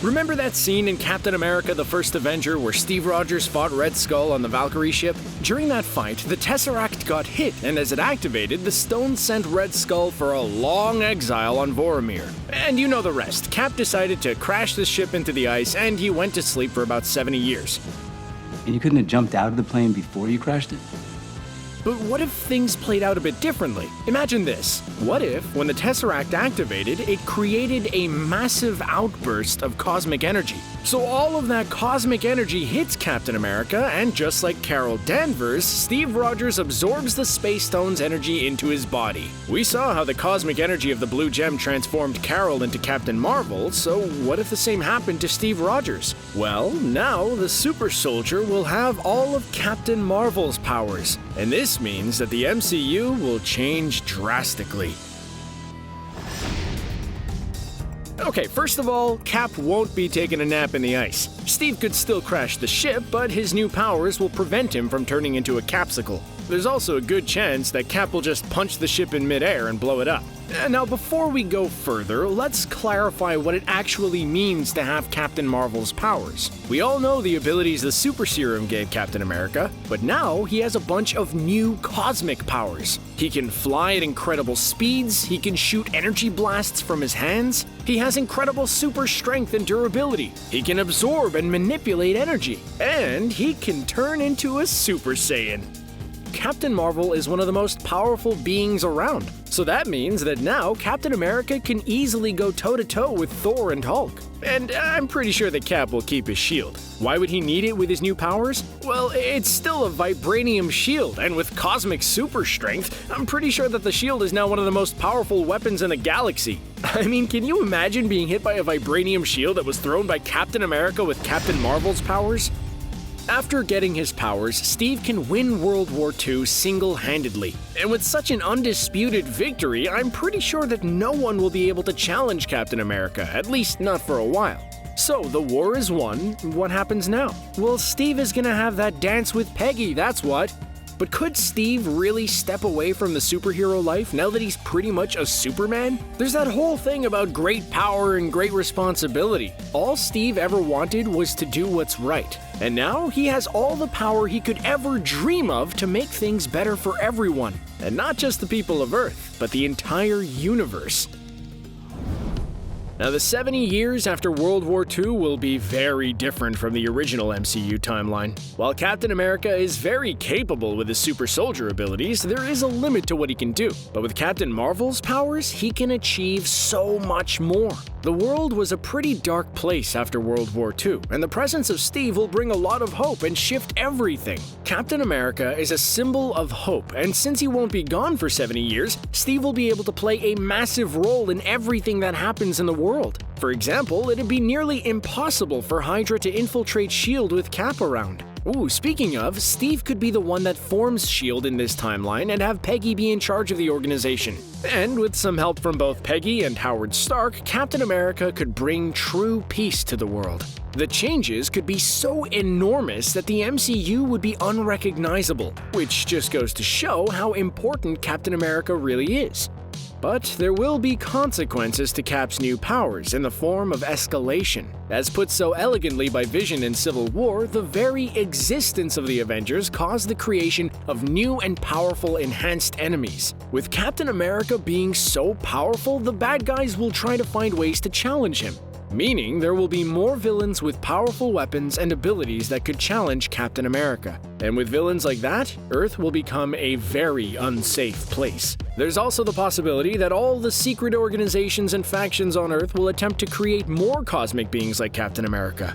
Remember that scene in Captain America the First Avenger where Steve Rogers fought Red Skull on the Valkyrie ship? During that fight, the Tesseract got hit, and as it activated, the stone sent Red Skull for a long exile on Voromir. And you know the rest. Cap decided to crash the ship into the ice, and he went to sleep for about 70 years. And you couldn't have jumped out of the plane before you crashed it? But what if things played out a bit differently? Imagine this. What if, when the Tesseract activated, it created a massive outburst of cosmic energy? So all of that cosmic energy hits Captain America, and just like Carol Danvers, Steve Rogers absorbs the Space Stone's energy into his body. We saw how the cosmic energy of the Blue Gem transformed Carol into Captain Marvel, so what if the same happened to Steve Rogers? Well, now the Super Soldier will have all of Captain Marvel's powers, and this means that the MCU will change drastically. Okay, first of all, Cap won't be taking a nap in the ice. Steve could still crash the ship, but his new powers will prevent him from turning into a capsicle. There's also a good chance that Cap will just punch the ship in midair and blow it up. Now, before we go further, let's clarify what it actually means to have Captain Marvel's powers. We all know the abilities the Super Serum gave Captain America, but now he has a bunch of new cosmic powers. He can fly at incredible speeds, he can shoot energy blasts from his hands, he has incredible super strength and durability, he can absorb and manipulate energy, and he can turn into a Super Saiyan. Captain Marvel is one of the most powerful beings around, so that means that now Captain America can easily go toe-to-toe with Thor and Hulk. And I'm pretty sure that Cap will keep his shield. Why would he need it with his new powers? Well, it's still a vibranium shield, and with cosmic super strength, I'm pretty sure that the shield is now one of the most powerful weapons in the galaxy. I mean, can you imagine being hit by a vibranium shield that was thrown by Captain America with Captain Marvel's powers? After getting his powers, Steve can win World War II single-handedly. And with such an undisputed victory, I'm pretty sure that no one will be able to challenge Captain America, at least not for a while. So, the war is won. What happens now? Well, Steve is gonna have that dance with Peggy, that's what. But could Steve really step away from the superhero life now that he's pretty much a Superman? There's that whole thing about great power and great responsibility. All Steve ever wanted was to do what's right. And now he has all the power he could ever dream of to make things better for everyone. And not just the people of Earth, but the entire universe. Now, the 70 years after World War II will be very different from the original MCU timeline. While Captain America is very capable with his super soldier abilities, there is a limit to what he can do. But with Captain Marvel's powers, he can achieve so much more. The world was a pretty dark place after World War II, and the presence of Steve will bring a lot of hope and shift everything. Captain America is a symbol of hope, and since he won't be gone for 70 years, Steve will be able to play a massive role in everything that happens in the world. For example, it'd be nearly impossible for Hydra to infiltrate S.H.I.E.L.D. with Cap around. Ooh, speaking of, Steve could be the one that forms S.H.I.E.L.D. in this timeline and have Peggy be in charge of the organization. And with some help from both Peggy and Howard Stark, Captain America could bring true peace to the world. The changes could be so enormous that the MCU would be unrecognizable, which just goes to show how important Captain America really is. But there will be consequences to Cap's new powers in the form of escalation. As put so elegantly by Vision in Civil War, the very existence of the Avengers caused the creation of new and powerful enhanced enemies. With Captain America being so powerful, the bad guys will try to find ways to challenge him. Meaning there will be more villains with powerful weapons and abilities that could challenge Captain America. And with villains like that, Earth will become a very unsafe place. There's also the possibility that all the secret organizations and factions on Earth will attempt to create more cosmic beings like Captain America.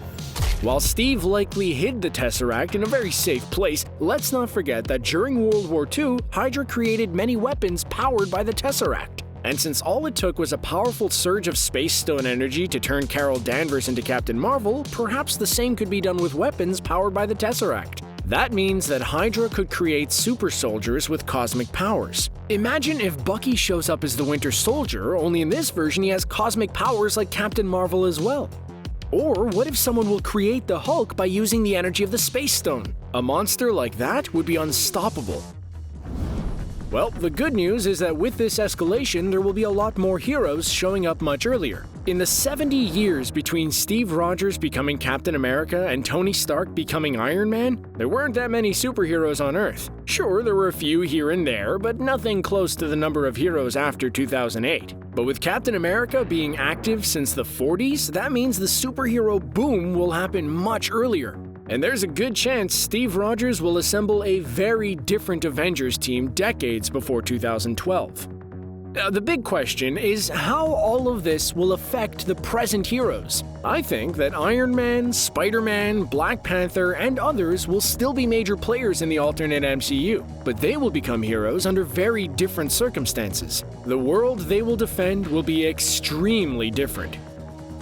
While Steve likely hid the Tesseract in a very safe place, let's not forget that during World War II, Hydra created many weapons powered by the Tesseract. And since all it took was a powerful surge of Space Stone energy to turn Carol Danvers into Captain Marvel, perhaps the same could be done with weapons powered by the Tesseract. That means that Hydra could create super soldiers with cosmic powers. Imagine if Bucky shows up as the Winter Soldier, only in this version he has cosmic powers like Captain Marvel as well. Or what if someone will create the Hulk by using the energy of the Space Stone? A monster like that would be unstoppable. Well, the good news is that with this escalation, there will be a lot more heroes showing up much earlier. In the 70 years between Steve Rogers becoming Captain America and Tony Stark becoming Iron Man, there weren't that many superheroes on Earth. Sure, there were a few here and there, but nothing close to the number of heroes after 2008. But with Captain America being active since the 40s, that means the superhero boom will happen much earlier. And there's a good chance Steve Rogers will assemble a very different Avengers team decades before 2012. The big question is how all of this will affect the present heroes. I think that Iron Man, Spider-Man, Black Panther, and others will still be major players in the alternate MCU, but they will become heroes under very different circumstances. The world they will defend will be extremely different.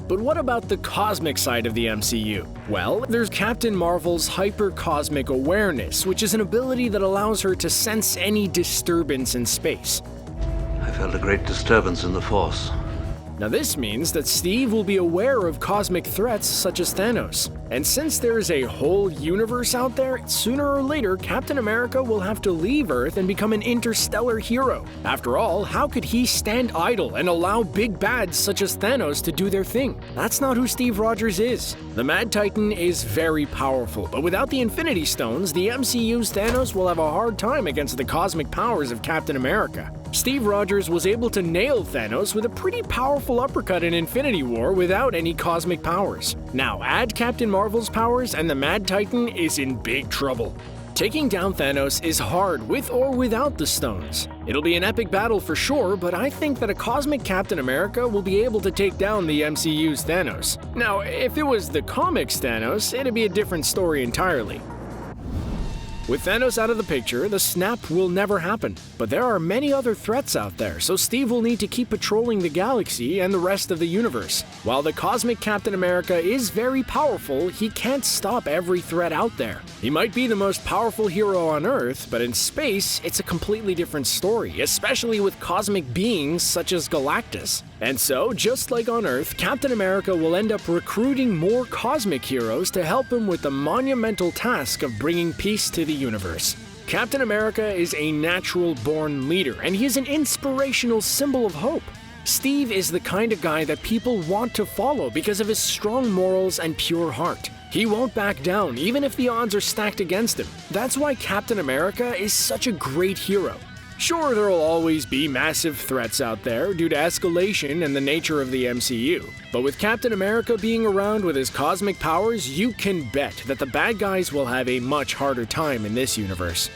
But what about the cosmic side of the MCU? Well, there's Captain Marvel's hyper-cosmic awareness, which is an ability that allows her to sense any disturbance in space. I felt a great disturbance in the Force. Now this means that Steve will be aware of cosmic threats such as Thanos. And since there is a whole universe out there, sooner or later Captain America will have to leave Earth and become an interstellar hero. After all, how could he stand idle and allow big bads such as Thanos to do their thing? That's not who Steve Rogers is. The Mad Titan is very powerful, but without the Infinity Stones, the MCU's Thanos will have a hard time against the cosmic powers of Captain America. Steve Rogers was able to nail Thanos with a pretty powerful uppercut in Infinity War without any cosmic powers. Now add Captain Marvel's powers and the Mad Titan is in big trouble. Taking down Thanos is hard with or without the stones. It'll be an epic battle for sure, but I think that a cosmic Captain America will be able to take down the MCU's Thanos. Now, if it was the comics Thanos, it'd be a different story entirely. With Thanos out of the picture, the snap will never happen. But there are many other threats out there, so Steve will need to keep patrolling the galaxy and the rest of the universe. While the cosmic Captain America is very powerful, he can't stop every threat out there. He might be the most powerful hero on Earth, but in space, it's a completely different story, especially with cosmic beings such as Galactus. And so, just like on Earth, Captain America will end up recruiting more cosmic heroes to help him with the monumental task of bringing peace to the universe. Captain America is a natural-born leader, and he is an inspirational symbol of hope. Steve is the kind of guy that people want to follow because of his strong morals and pure heart. He won't back down, even if the odds are stacked against him. That's why Captain America is such a great hero. Sure, there will always be massive threats out there due to escalation and the nature of the MCU, but with Captain America being around with his cosmic powers, you can bet that the bad guys will have a much harder time in this universe.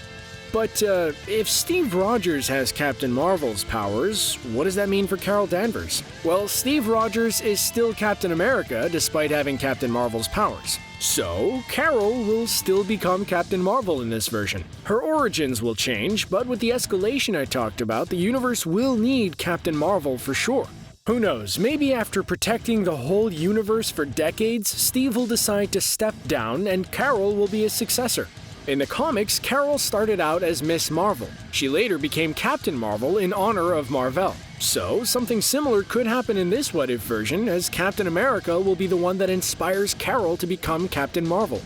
But if Steve Rogers has Captain Marvel's powers, what does that mean for Carol Danvers? Well, Steve Rogers is still Captain America despite having Captain Marvel's powers. So, Carol will still become Captain Marvel in this version. Her origins will change, but with the escalation I talked about, the universe will need Captain Marvel for sure. Who knows, maybe after protecting the whole universe for decades, Steve will decide to step down and Carol will be his successor. In the comics, Carol started out as Miss Marvel. She later became Captain Marvel in honor of Marvel. So, something similar could happen in this What If version, as Captain America will be the one that inspires Carol to become Captain Marvel.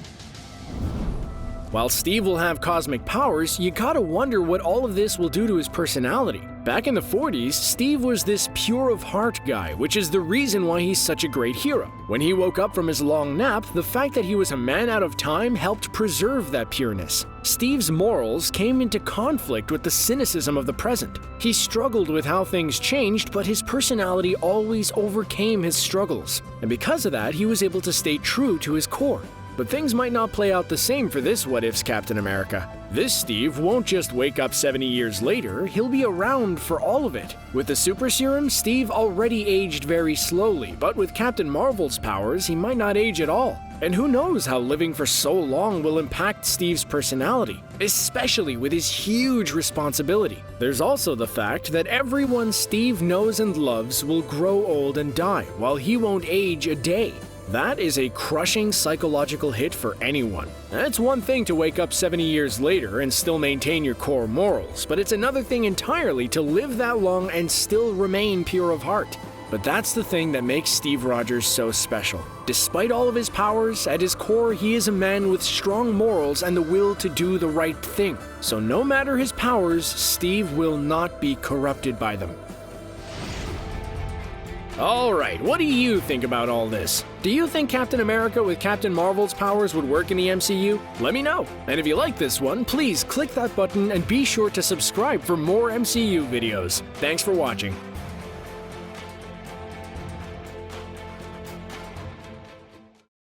While Steve will have cosmic powers, you gotta wonder what all of this will do to his personality. Back in the 40s, Steve was this pure of heart guy, which is the reason why he's such a great hero. When he woke up from his long nap, the fact that he was a man out of time helped preserve that pureness. Steve's morals came into conflict with the cynicism of the present. He struggled with how things changed, but his personality always overcame his struggles. And because of that, he was able to stay true to his core. But things might not play out the same for this What If's Captain America. This Steve won't just wake up 70 years later, he'll be around for all of it. With the super serum, Steve already aged very slowly, but with Captain Marvel's powers, he might not age at all. And who knows how living for so long will impact Steve's personality, especially with his huge responsibility. There's also the fact that everyone Steve knows and loves will grow old and die, while he won't age a day. That is a crushing psychological hit for anyone. It's one thing to wake up 70 years later and still maintain your core morals, but it's another thing entirely to live that long and still remain pure of heart. But that's the thing that makes Steve Rogers so special. Despite all of his powers, at his core he is a man with strong morals and the will to do the right thing. So no matter his powers, Steve will not be corrupted by them. Alright, what do you think about all this? Do you think Captain America with Captain Marvel's powers would work in the MCU? Let me know. And if you like this one, please click that button and be sure to subscribe for more MCU videos. Thanks for watching.